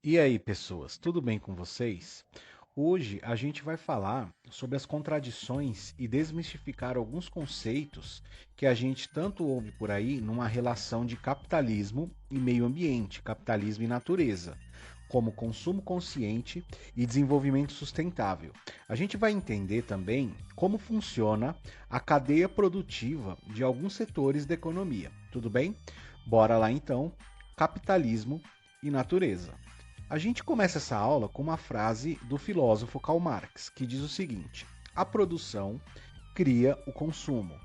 E aí, pessoas, tudo bem com vocês? Hoje a gente vai falar sobre as contradições e desmistificar alguns conceitos que a gente tanto ouve por aí numa relação de capitalismo e meio ambiente, capitalismo e natureza, como consumo consciente e desenvolvimento sustentável. A gente vai entender também como funciona a cadeia produtiva de alguns setores da economia. Tudo bem? Bora lá então, capitalismo e natureza. A gente começa essa aula com uma frase do filósofo Karl Marx, que diz o seguinte: a produção cria o consumo.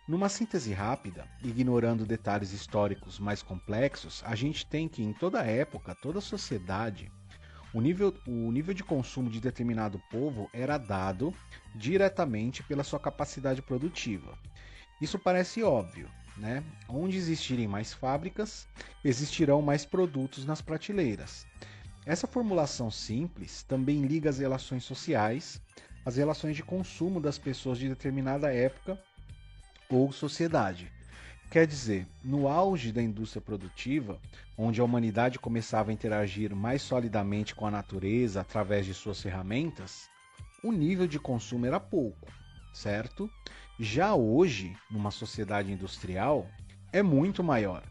Numa síntese rápida, ignorando detalhes históricos mais complexos, a gente tem que, em toda época, toda sociedade, o nível de consumo de determinado povo era dado diretamente pela sua capacidade produtiva. Isso parece óbvio, né? Onde existirem mais fábricas, existirão mais produtos nas prateleiras. Essa formulação simples também liga as relações sociais, as relações de consumo das pessoas de determinada época ou sociedade. Quer dizer, no auge da indústria produtiva, onde a humanidade começava a interagir mais solidamente com a natureza através de suas ferramentas, o nível de consumo era pouco, certo? Já hoje, numa sociedade industrial, é muito maior.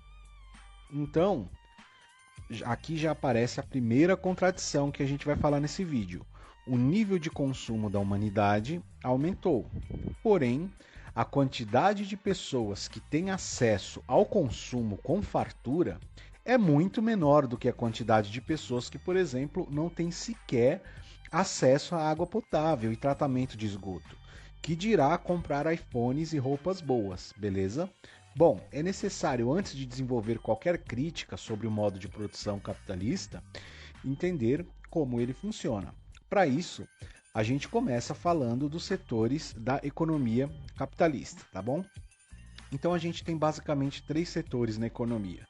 Então, aqui já aparece a primeira contradição que a gente vai falar nesse vídeo. O nível de consumo da humanidade aumentou, porém, a quantidade de pessoas que têm acesso ao consumo com fartura é muito menor do que a quantidade de pessoas que, por exemplo, não têm sequer acesso à água potável e tratamento de esgoto, que dirá comprar iPhones e roupas boas, beleza? Bom, é necessário, antes de desenvolver qualquer crítica sobre o modo de produção capitalista, entender como ele funciona. Para isso, a gente começa falando dos setores da economia capitalista, tá bom? Então a gente tem basicamente três setores na economia.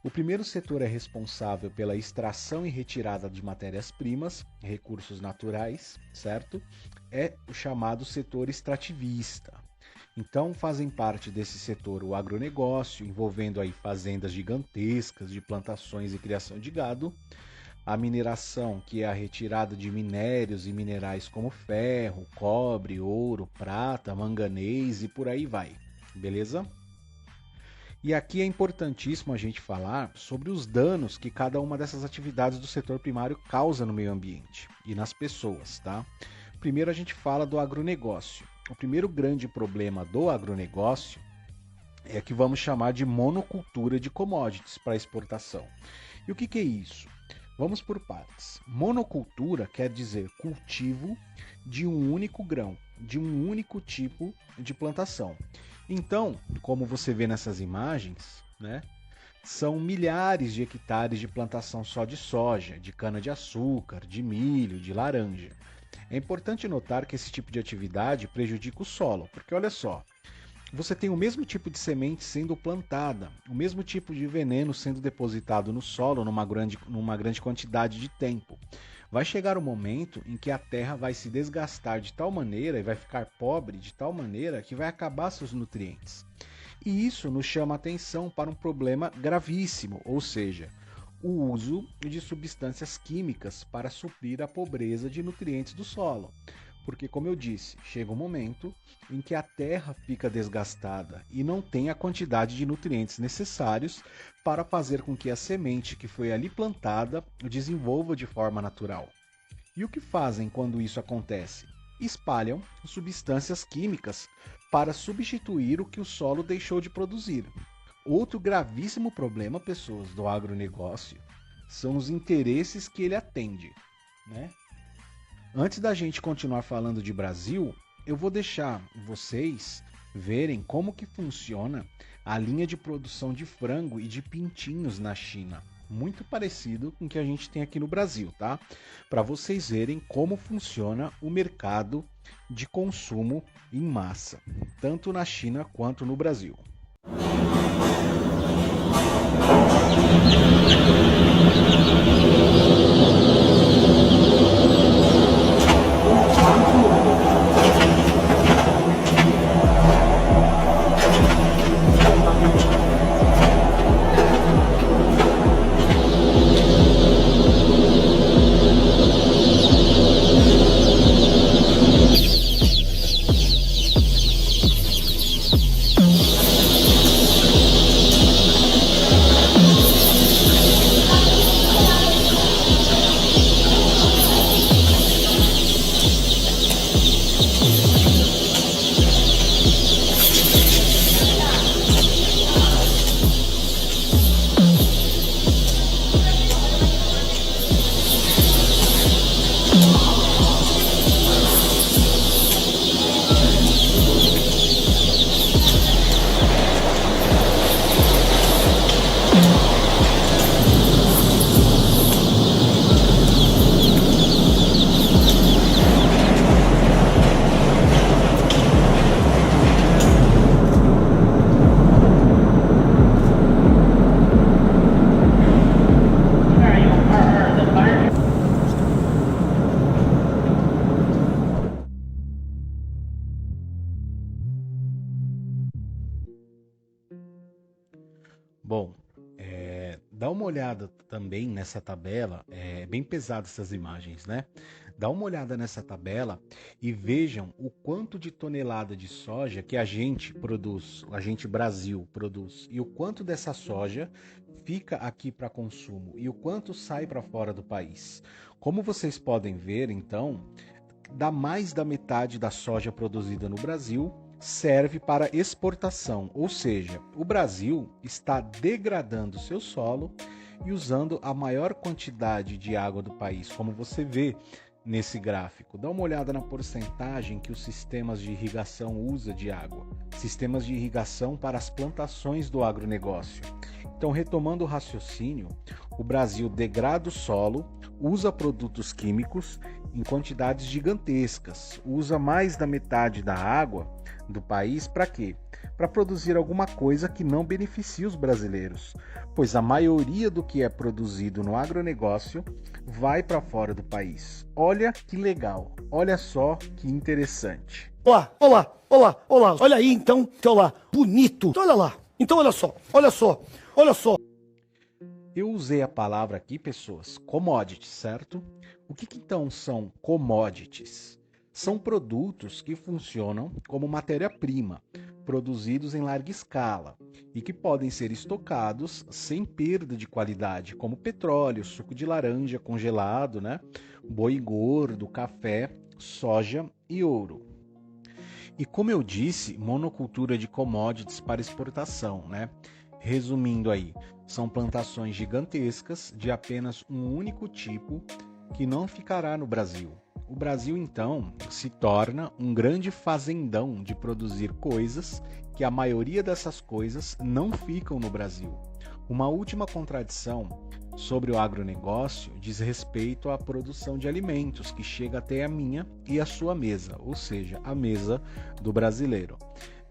O primeiro setor é responsável pela extração e retirada de matérias-primas, recursos naturais, certo? É o chamado setor extrativista. Então fazem parte desse setor o agronegócio, envolvendo aí fazendas gigantescas de plantações e criação de gado, a mineração, que é a retirada de minérios e minerais como ferro, cobre, ouro, prata, manganês e por aí vai, beleza? E aqui é importantíssimo a gente falar sobre os danos que cada uma dessas atividades do setor primário causa no meio ambiente e nas pessoas, tá? Primeiro a gente fala do agronegócio. O primeiro grande problema do agronegócio é que vamos chamar de monocultura de commodities para exportação. E o que é isso? Vamos por partes. Monocultura quer dizer cultivo de um único grão, de um único tipo de plantação. Então, como você vê nessas imagens, né, são milhares de hectares de plantação só de soja, de cana-de-açúcar, de milho, de laranja. É importante notar que esse tipo de atividade prejudica o solo, porque olha só, você tem o mesmo tipo de semente sendo plantada, o mesmo tipo de veneno sendo depositado no solo numa grande quantidade de tempo. Vai chegar um momento em que a terra vai se desgastar de tal maneira e vai ficar pobre de tal maneira que vai acabar seus nutrientes. E isso nos chama a atenção para um problema gravíssimo, ou seja, o uso de substâncias químicas para suprir a pobreza de nutrientes do solo. Porque, como eu disse, chega um momento em que a terra fica desgastada e não tem a quantidade de nutrientes necessários para fazer com que a semente que foi ali plantada desenvolva de forma natural. E o que fazem quando isso acontece? Espalham substâncias químicas para substituir o que o solo deixou de produzir. Outro gravíssimo problema, pessoas, do agronegócio são os interesses que ele atende, né? Antes da gente continuar falando de Brasil, eu vou deixar vocês verem como que funciona a linha de produção de frango e de pintinhos na China. Muito parecido com o que a gente tem aqui no Brasil, tá? Para vocês verem como funciona o mercado de consumo em massa, tanto na China quanto no Brasil. olhada também nessa tabela, é bem pesada essas imagens, né? Dá uma olhada nessa tabela e vejam o quanto de tonelada de soja que a gente produz, a gente Brasil produz, e o quanto dessa soja fica aqui para consumo e o quanto sai para fora do país. Como vocês podem ver, então, dá mais da metade da soja produzida no Brasil serve para exportação, ou seja, o Brasil está degradando seu solo e usando a maior quantidade de água do país, como você vê nesse gráfico. Dá uma olhada na porcentagem que os sistemas de irrigação usam de água, sistemas de irrigação para as plantações do agronegócio. Então, retomando o raciocínio, o Brasil degrada o solo, usa produtos químicos em quantidades gigantescas, usa mais da metade da água do país para quê? Para produzir alguma coisa que não beneficia os brasileiros, pois a maioria do que é produzido no agronegócio vai para fora do país. Olha que legal, olha só que interessante. Olá, olá, olá, olá, olha aí então, olha lá, bonito, olha lá, então olha só, olha só, olha só. Eu usei a palavra aqui, pessoas, commodities, certo? O que então são commodities? São produtos que funcionam como matéria-prima, produzidos em larga escala e que podem ser estocados sem perda de qualidade, como petróleo, suco de laranja congelado, né? Boi gordo, café, soja e ouro. E como eu disse, monocultura de commodities para exportação, né? Resumindo aí, são plantações gigantescas de apenas um único tipo que não ficará no Brasil. O Brasil, então, se torna um grande fazendão de produzir coisas que a maioria dessas coisas não ficam no Brasil. Uma última contradição sobre o agronegócio diz respeito à produção de alimentos que chega até a minha e a sua mesa, ou seja, a mesa do brasileiro.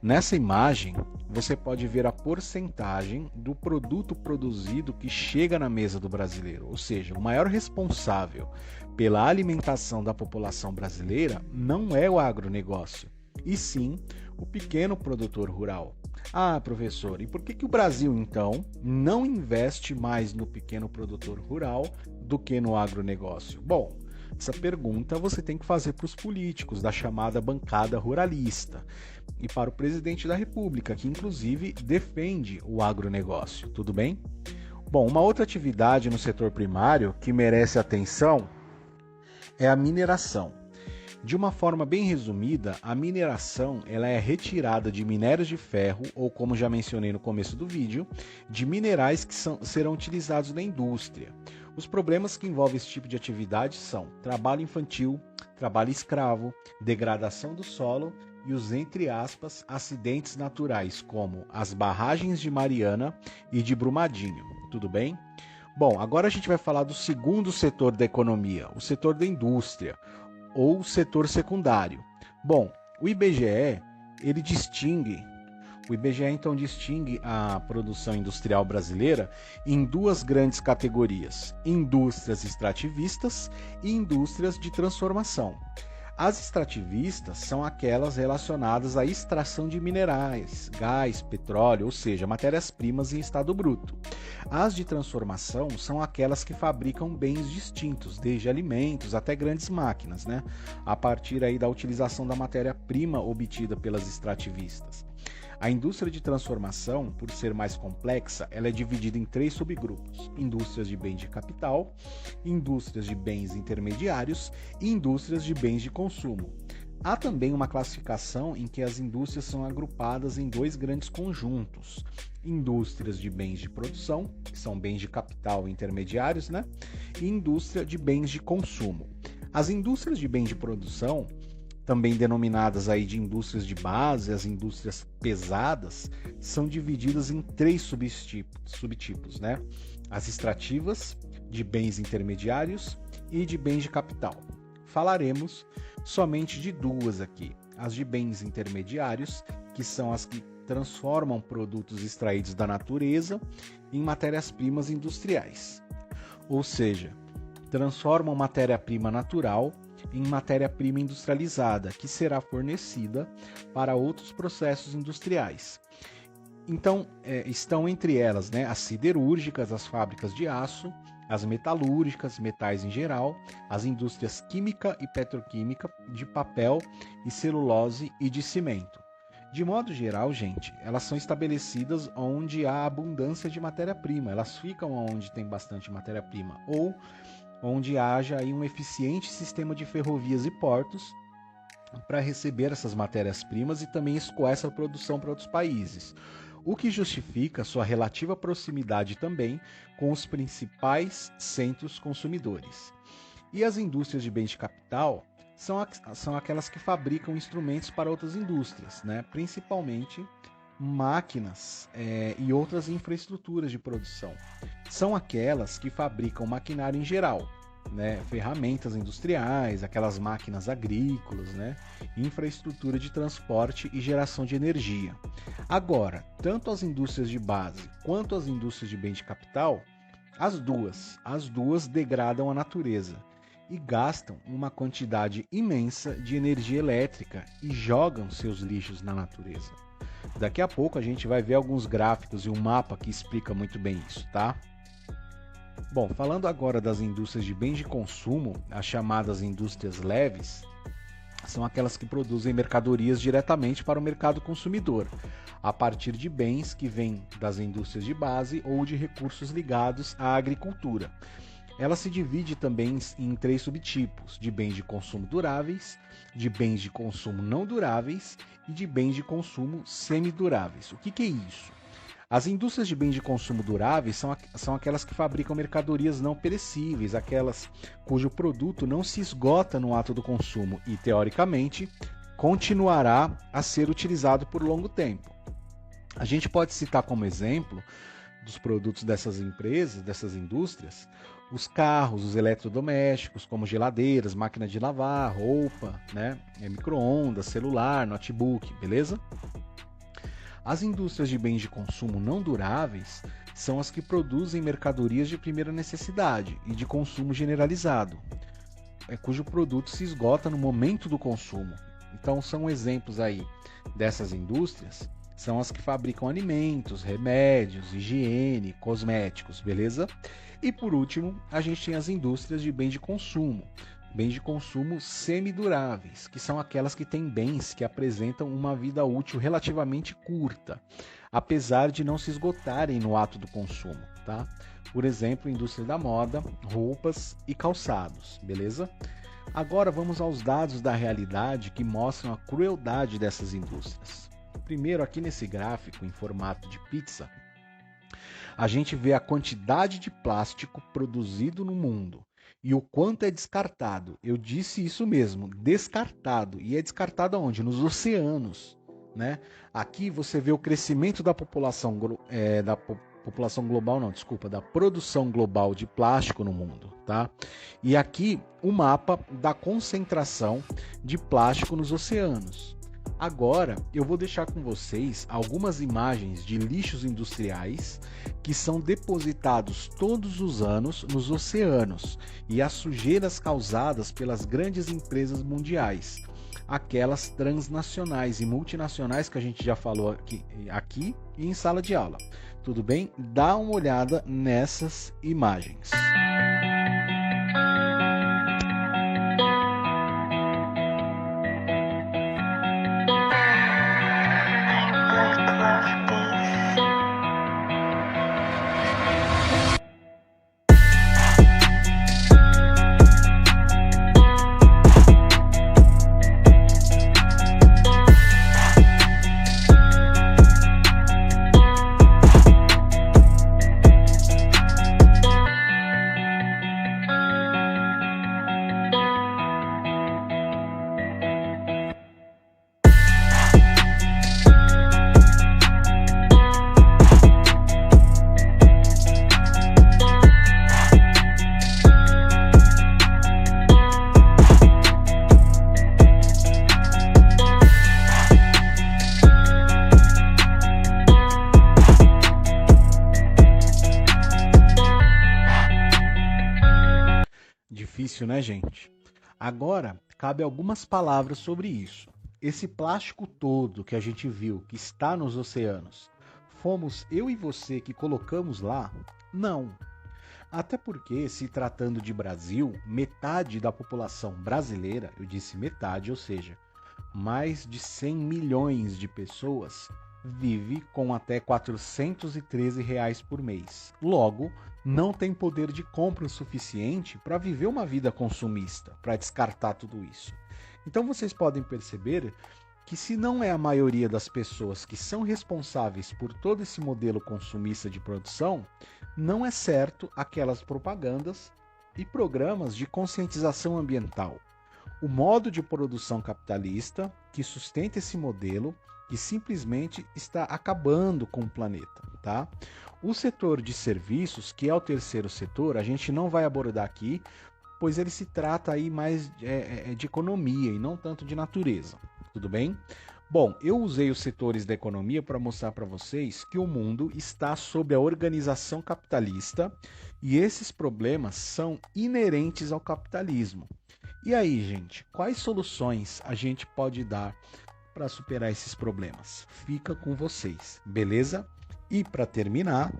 Nessa imagem, você pode ver a porcentagem do produto produzido que chega na mesa do brasileiro, ou seja, o maior responsável pela alimentação da população brasileira não é o agronegócio, e sim o pequeno produtor rural. Ah, professor, e por que o Brasil, então, não investe mais no pequeno produtor rural do que no agronegócio? Bom, essa pergunta você tem que fazer para os políticos da chamada bancada ruralista e para o presidente da República, que inclusive defende o agronegócio, tudo bem? Bom, uma outra atividade no setor primário que merece atenção é a mineração. De uma forma bem resumida, a mineração ela é retirada de minérios de ferro, ou como já mencionei no começo do vídeo, de minerais que serão utilizados na indústria. Os problemas que envolvem esse tipo de atividade são trabalho infantil, trabalho escravo, degradação do solo e os, entre aspas, acidentes naturais, como as barragens de Mariana e de Brumadinho. Tudo bem? Bom, agora a gente vai falar do segundo setor da economia, o setor da indústria, ou setor secundário. Bom, o IBGE então distingue a produção industrial brasileira em duas grandes categorias: indústrias extrativistas e indústrias de transformação. As extrativistas são aquelas relacionadas à extração de minerais, gás, petróleo, ou seja, matérias-primas em estado bruto. As de transformação são aquelas que fabricam bens distintos, desde alimentos até grandes máquinas, né? A partir aí da utilização da matéria-prima obtida pelas extrativistas. A indústria de transformação, por ser mais complexa, ela é dividida em 3 subgrupos: indústrias de bens de capital, indústrias de bens intermediários e indústrias de bens de consumo. Há também uma classificação em que as indústrias são agrupadas em 2 grandes conjuntos: indústrias de bens de produção, que são bens de capital intermediários, né? E indústria de bens de consumo. As indústrias de bens de produção, também denominadas aí de indústrias de base, as indústrias pesadas, são divididas em 3 subtipos, né? As extrativas, de bens intermediários e de bens de capital. Falaremos somente de 2 aqui: as de bens intermediários, que são as que transformam produtos extraídos da natureza em matérias-primas industriais, ou seja, transformam matéria-prima natural em matéria-prima industrializada, que será fornecida para outros processos industriais. Então, estão entre elas, né, as siderúrgicas, as fábricas de aço, as metalúrgicas, metais em geral, as indústrias química e petroquímica, de papel e celulose e de cimento. De modo geral, gente, elas são estabelecidas onde há abundância de matéria-prima, elas ficam onde tem bastante matéria-prima, ou onde haja aí um eficiente sistema de ferrovias e portos para receber essas matérias-primas e também escoar essa produção para outros países, o que justifica sua relativa proximidade também com os principais centros consumidores. E as indústrias de bens de capital são aquelas que fabricam instrumentos para outras indústrias, né? Principalmente máquinas e outras infraestruturas de produção. São aquelas que fabricam maquinário em geral, né? Ferramentas industriais, aquelas máquinas agrícolas, né? Infraestrutura de transporte e geração de energia. Agora, tanto as indústrias de base quanto as indústrias de bem de capital, as duas degradam a natureza e gastam uma quantidade imensa de energia elétrica e jogam seus lixos na natureza. Daqui a pouco a gente vai ver alguns gráficos e um mapa que explica muito bem isso, tá? Bom, falando agora das indústrias de bens de consumo, as chamadas indústrias leves, são aquelas que produzem mercadorias diretamente para o mercado consumidor, a partir de bens que vêm das indústrias de base ou de recursos ligados à agricultura. Ela se divide também em 3 subtipos, de bens de consumo duráveis, de bens de consumo não duráveis e de bens de consumo semiduráveis. O que é isso? As indústrias de bens de consumo duráveis são aquelas que fabricam mercadorias não perecíveis, aquelas cujo produto não se esgota no ato do consumo e, teoricamente, continuará a ser utilizado por longo tempo. A gente pode citar como exemplo dos produtos dessas empresas, dessas indústrias, os carros, os eletrodomésticos, como geladeiras, máquina de lavar, roupa, né, micro-ondas, celular, notebook, beleza? As indústrias de bens de consumo não duráveis são as que produzem mercadorias de primeira necessidade e de consumo generalizado, cujo produto se esgota no momento do consumo. Então são exemplos aí dessas indústrias, são as que fabricam alimentos, remédios, higiene, cosméticos, beleza? E por último, a gente tem as indústrias de bens de consumo semiduráveis, que são aquelas que têm bens que apresentam uma vida útil relativamente curta, apesar de não se esgotarem no ato do consumo, tá? Por exemplo, indústria da moda, roupas e calçados, beleza? Agora vamos aos dados da realidade que mostram a crueldade dessas indústrias. Primeiro, aqui nesse gráfico em formato de pizza, a gente vê a quantidade de plástico produzido no mundo e o quanto é descartado. Eu disse isso mesmo, descartado. E é descartado aonde? Nos oceanos, né? Aqui você vê o crescimento da população, da produção global de plástico no mundo, tá? E aqui o mapa da concentração de plástico nos oceanos. Agora eu vou deixar com vocês algumas imagens de lixos industriais que são depositados todos os anos nos oceanos e as sujeiras causadas pelas grandes empresas mundiais, aquelas transnacionais e multinacionais que a gente já falou aqui e em sala de aula. Tudo bem? Dá uma olhada nessas imagens. Difícil, né, gente? Agora, cabe algumas palavras sobre isso. Esse plástico todo que a gente viu, que está nos oceanos, fomos eu e você que colocamos lá? Não. Até porque, se tratando de Brasil, metade da população brasileira, eu disse metade, ou seja, mais de 100 milhões de pessoas, vive com até R$ 413 por mês. Logo, não tem poder de compra o suficiente para viver uma vida consumista, para descartar tudo isso. Então vocês podem perceber que se não é a maioria das pessoas que são responsáveis por todo esse modelo consumista de produção, não é certo aquelas propagandas e programas de conscientização ambiental. O modo de produção capitalista que sustenta esse modelo que simplesmente está acabando com o planeta, tá? O setor de serviços, que é o terceiro setor, a gente não vai abordar aqui, pois ele se trata aí mais de economia e não tanto de natureza. Tudo bem? Bom, eu usei os setores da economia para mostrar para vocês que o mundo está sob a organização capitalista e esses problemas são inerentes ao capitalismo. E aí, gente, quais soluções a gente pode dar para superar esses problemas? Fica com vocês, beleza? E para terminar,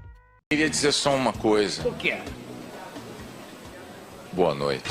queria dizer só uma coisa. O que é? Boa noite.